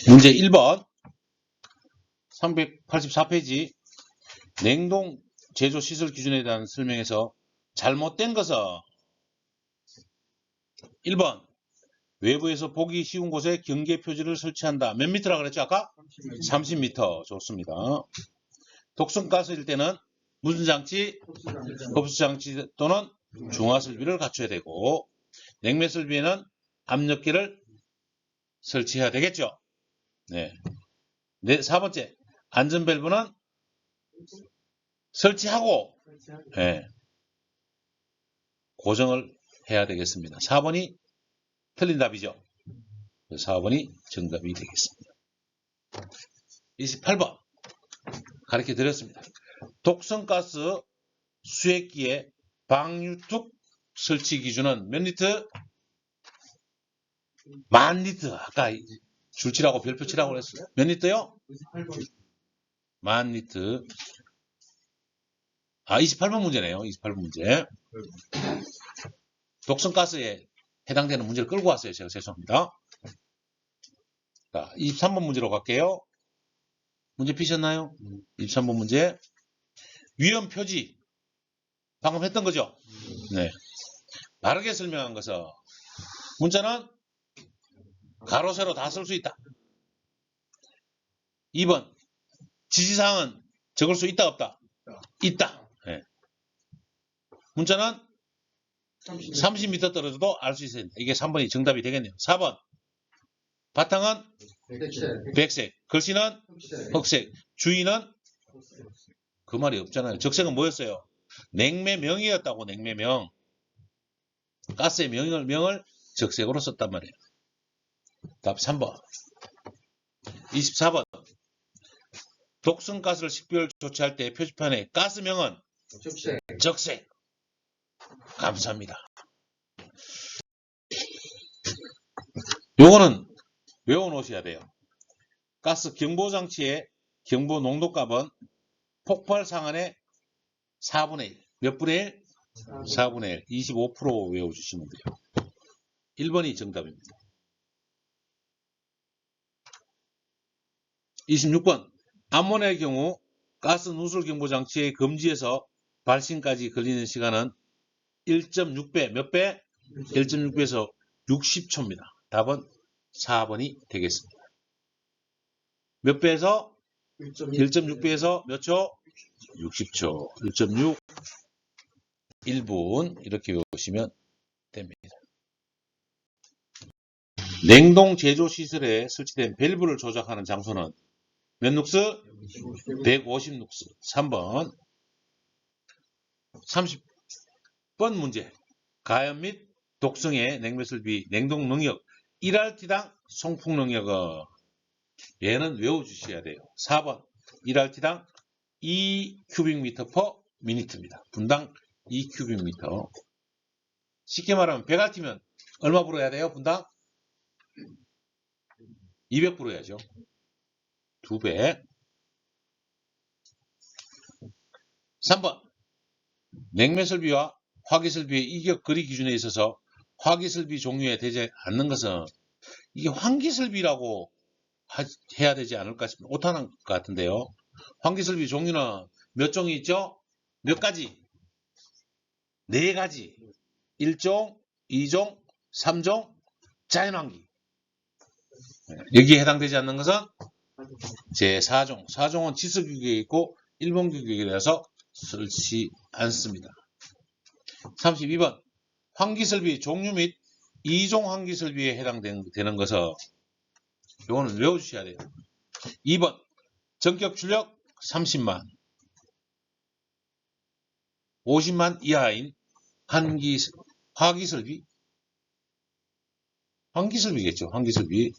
문제 1번 384페이지 냉동 제조 시설 기준에 대한 설명에서 잘못된 것은 1번 외부에서 보기 쉬운 곳에 경계 표지를 설치한다. 몇 미터라 그랬죠 아까? 30m. 좋습니다. 독성가스일 때는 무슨 장치? 흡수장치 또는 중화설비를 갖춰야 되고 냉매설비에는 압력계를 설치해야 되겠죠. 네. 4번째 안전밸브는 설치하고 네. 고정을 해야 되겠습니다. 4번이 틀린 답이죠. 4번이 정답이 되겠습니다. 28번 가르쳐 드렸습니다. 독성가스 수액기의 방유축 설치 기준은 몇 리터? 10,000리터. 아까 줄치라고 별표 치라고 그랬어요. 몇 리터요? 10,000리터. 28번 문제네요. 28번 문제. 독성가스에 해당되는 문제를 끌고 왔어요. 제가 죄송합니다. 자, 23번 문제로 갈게요. 문제 피셨나요? 23번 문제. 위험 표지. 방금 했던 거죠? 네. 다르게 설명한 것은 문자는 가로, 세로 다 쓸 수 있다. 2번. 지시사항은 적을 수 있다, 없다? 있다. 네. 문자는 30m 떨어져도 알 수 있어야 된다. 이게 3번이 정답이 되겠네요. 4번. 바탕은 백색. 글씨는 흑색. 주의는 그 말이 없잖아요. 적색은 뭐였어요? 냉매명이었다고. 냉매명. 가스의 명을 적색으로 썼단 말이에요. 답 3번. 24번. 독성가스를 식별 조치할 때 표지판에 가스명은 적색. 감사합니다. 요거는 외워놓으셔야 돼요. 가스 경보장치의 경보 농도값은 폭발 상한의 4분의 1. 몇 분의 1? 4분의 1. 25% 외워주시면 돼요. 1번이 정답입니다. 26번. 암모니아의 경우 가스 누설 경보장치의 금지에서 발신까지 걸리는 시간은 1.6배. 몇 배? 1.6배에서 60초입니다. 답은 4번이 되겠습니다. 몇 배에서? 1.6배에서 몇 초? 60초. 1.6, 1분 이렇게 외우시면 됩니다. 냉동 제조 시설에 설치된 밸브를 조작하는 장소는 몇 룩스? 150 룩스. 3번. 30번 문제. 가연 및 독성의 냉매설비 냉동 능력 1RT당 송풍 능력은 얘는 외워주셔야 돼요. 4번. 1RT당 2큐빅미터/미니트입니다. 분당 2큐빅미터. 쉽게 말하면 100RT면 얼마 불어야 돼요? 분당? 200 불어야죠. 2배. 3번. 냉매설비와 화기설비의 이격 거리 기준에 있어서 화기설비 종류에 되지 않는 것은 이게 환기설비라고 해야 되지 않을까 싶습니다. 오타난 것 같은데요. 환기설비 종류는 몇 종이 있죠? 몇 가지? 4가지. 1종, 2종, 3종, 자연환기. 여기에 해당되지 않는 것은 제4종. 4종은 지수규격에 있고 일본 규격이라서 설치 않습니다. 32번. 환기설비 종류 및 2종 환기설비에 해당되는 것은 이거는 외워주셔야 돼요. 2번. 전격 출력 30만. 50만 이하인 화기설비. 환기설비겠죠. 환기설비.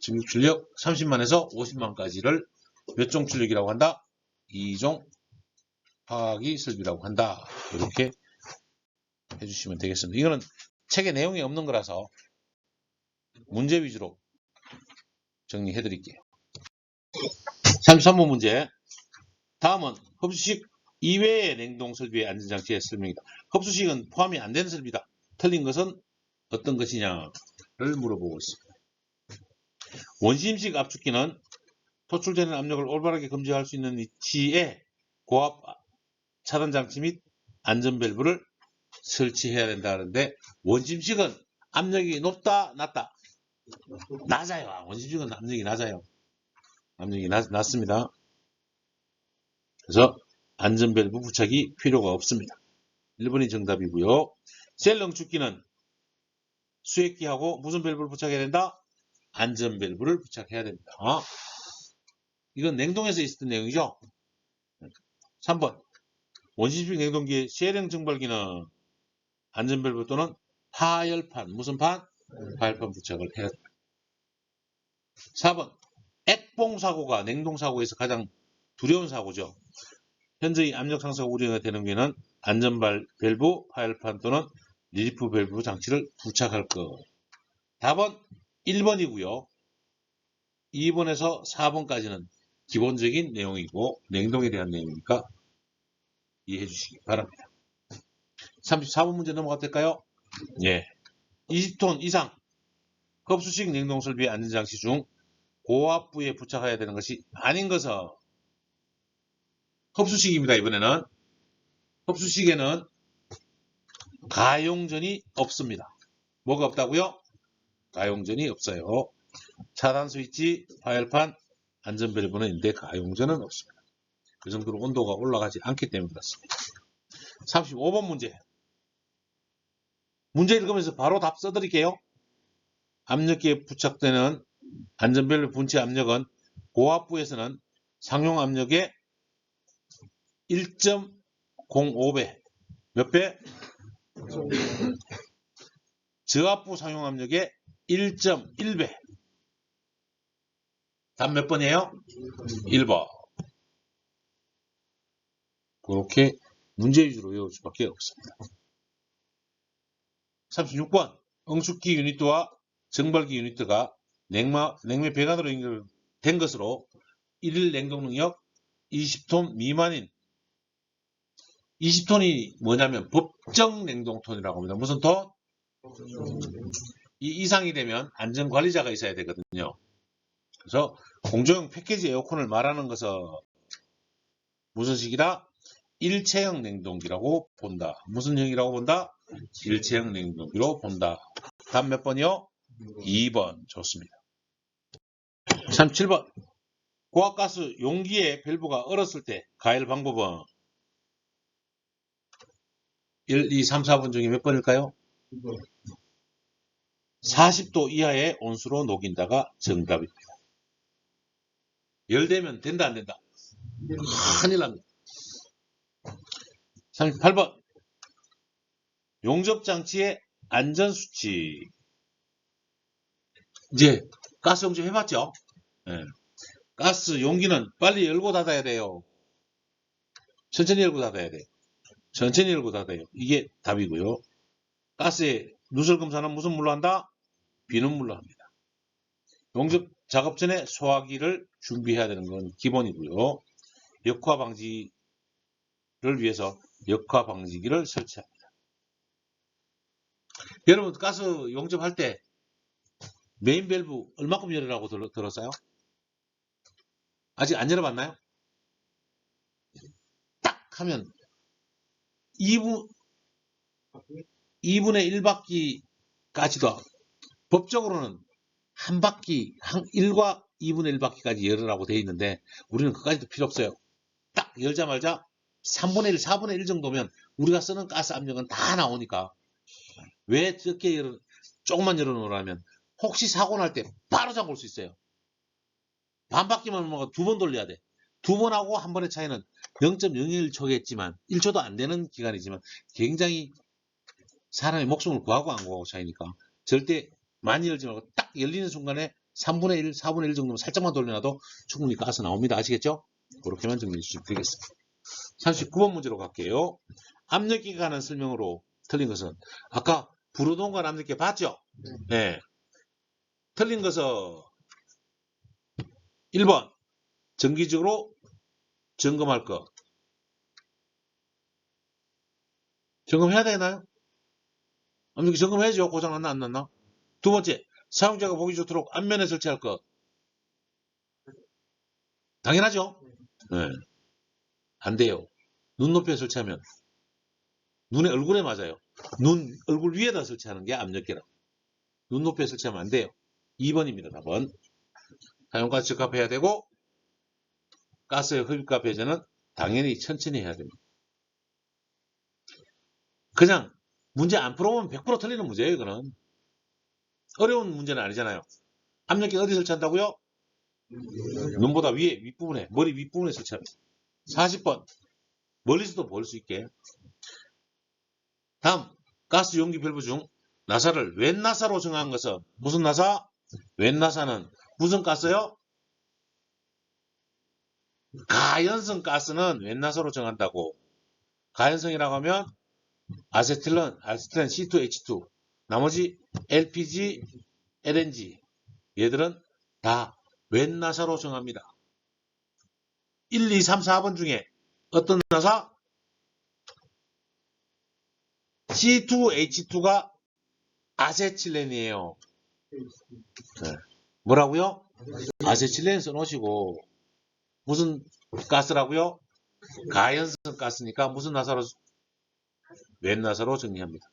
전격 출력 30만에서 50만까지를 몇 종 출력이라고 한다? 2종 화기설비라고 한다. 이렇게 해주시면 되겠습니다. 이거는 책에 내용이 없는 거라서 문제 위주로 정리해 드릴게요. 33번 문제. 다음은 흡수식 이외의 냉동 설비의 안전장치의 설명이다. 흡수식은 포함이 안 되는 설비다. 틀린 것은 어떤 것이냐를 물어보고 있습니다. 원심식 압축기는 토출되는 압력을 올바르게 검증할 수 있는 위치에 고압 차단 장치 및 안전 밸브를 설치해야 된다는데 원심식은 압력이 높다, 낮다? 낮아요. 원심식은 압력이 낮아요. 압력이 낮습니다. 그래서 안전 밸브 부착이 필요가 없습니다. 1번이 정답이고요. 셀 응축기는 수액기하고 무슨 밸브를 부착해야 된다? 안전 밸브를 부착해야 됩니다. 이건 냉동에서 있었던 내용이죠. 3번 원심식 냉동기의 쉘형 증발기는 안전 밸브 또는 파열판, 무슨 판? 파열판 부착을 해야 됩니다. 4번 액봉 사고가 냉동 사고에서 가장 두려운 사고죠. 현저히 압력 상승 우려가 되는 경우에는 안전 밸브, 파열판 또는 리리프 밸브 장치를 부착할 것. 답은 1번이고요. 2번에서 4번까지는 기본적인 내용이고 냉동에 대한 내용이니까 이해해 주시기 바랍니다. 34번 문제 넘어가도 될까요? 예. 20톤 이상 흡수식 냉동 설비의 안전장치 중 고압부에 부착해야 되는 것이 아닌 것은 흡수식입니다. 이번에는 흡수식에는 가용전이 없습니다. 뭐가 없다고요? 가용전이 없어요. 차단 스위치, 파열판, 안전 밸브는 있는데 가용전은 없습니다. 그 정도로 온도가 올라가지 않기 때문에 그렇습니다. 35번 문제. 문제 읽으면서 바로 답 써드릴게요. 압력기에 부착되는 안전 밸브 분체 압력은 고압부에서는 상용 압력의 1.05배. 몇 배? 저압부 상용 압력의 1.1배. 답 몇 번이에요? 1번. 그렇게 문제 위주로 외울 수밖에 없습니다. 36번. 응축기 유니트와 정발기 유니트가 냉매 배관으로 연결된 것으로 1일 냉동 능력 20톤 미만인 20톤이 뭐냐면 법정 냉동톤이라고 합니다. 무슨 톤? 이 이상이 되면 안전관리자가 있어야 되거든요. 그래서 공조용 패키지 에어컨을 말하는 것은 무슨 식이다? 일체형 냉동기라고 본다. 무슨 형이라고 본다? 일체형 냉동기로 본다. 답 몇 번이요? 2번. 좋습니다. 37번. 고압가스 용기의 밸브가 얼었을 때 가열 방법은 1, 2, 3, 4번 중에 몇 번일까요? 40도 이하의 온수로 녹인다가 정답입니다. 열되면 된다 안 된다? 큰일 납니다. 38번. 용접장치의 안전수치. 이제 가스 용접 해봤죠? 네. 가스 용기는 빨리 열고 닫아야 돼요. 천천히 열고 닫아야 돼요. 천천히 열고 닫아요. 이게 답이고요. 가스에 누설 검사는 무슨 물로 한다? 비눗물로 합니다. 용접 작업 전에 소화기를 준비해야 되는 건 기본이고요. 역화 방지를 위해서 역화 방지기를 설치합니다. 여러분 가스 용접할 때 메인 밸브 얼마큼 열으라고 들었어요? 아직 안 열어봤나요? 딱 하면 2분의 1바퀴까지도 법적으로는 한 바퀴, 1과 2분의 1바퀴까지 열으라고 되어 있는데 우리는 그까지도 필요 없어요. 딱 열자마자 3분의 1, 4분의 1 정도면 우리가 쓰는 가스 압력은 다 나오니까 왜 적게 조금만 열어놓으라면 혹시 사고 날 때 바로 잠글 수 있어요. 반 바퀴만 먹어 2번 돌려야 돼. 2번 하고 한 번의 차이는 0.01초겠지만 1초도 안 되는 기간이지만 굉장히 사람의 목숨을 구하고 안 구하고 차이니까 절대 많이 열지 말고 딱 열리는 순간에 3분의 1, 4분의 1 정도면 살짝만 돌려놔도 충분히 가스 나옵니다. 아시겠죠? 그렇게만 정리해 주시면 되겠습니다. 39번 문제로 갈게요. 압력기가 하는 설명으로 틀린 것은 아까 불호동관 압력기 봤죠? 네. 틀린 것은 1번 정기적으로 점검할 것. 점검해야 되나요? 압력기 점검해야죠. 고장 났나 안 났나? 두 번째 사용자가 보기 좋도록 앞면에 설치할 것. 당연하죠? 네. 안 돼요. 눈높이에 설치하면 눈의 얼굴에 맞아요. 얼굴 위에다 설치하는 게 압력계라. 눈높이에 설치하면 안 돼요. 2번입니다. 4번. 사용가스 적합해야 되고 가스의 흡입과 배제는 당연히 천천히 해야 됩니다. 그냥 문제 안 풀어보면 100% 틀리는 문제예요. 이거는. 어려운 문제는 아니잖아요. 압력계 어디 설치한다고요? 눈보다 위에 윗부분에 머리 윗부분에 설치합니다. 40번. 멀리서도 볼 수 있게. 다음 가스 용기 밸브 중 나사를 왼 나사로 정한 것은 무슨 나사? 왼 나사는 무슨 가스요? 가연성 가스는 왼 나사로 정한다고. 가연성이라고 하면 아세틸렌 C2H2 나머지 LPG, LNG 얘들은 다 왼 나사로 정합니다. 1, 2, 3, 4번 중에 어떤 나사? C2H2가 아세틸렌이에요. 네. 뭐라고요? 아세틸렌 써놓으시고 무슨 가스라고요? 가연성 가스니까 무슨 나사로? 왼 나사로 정리합니다.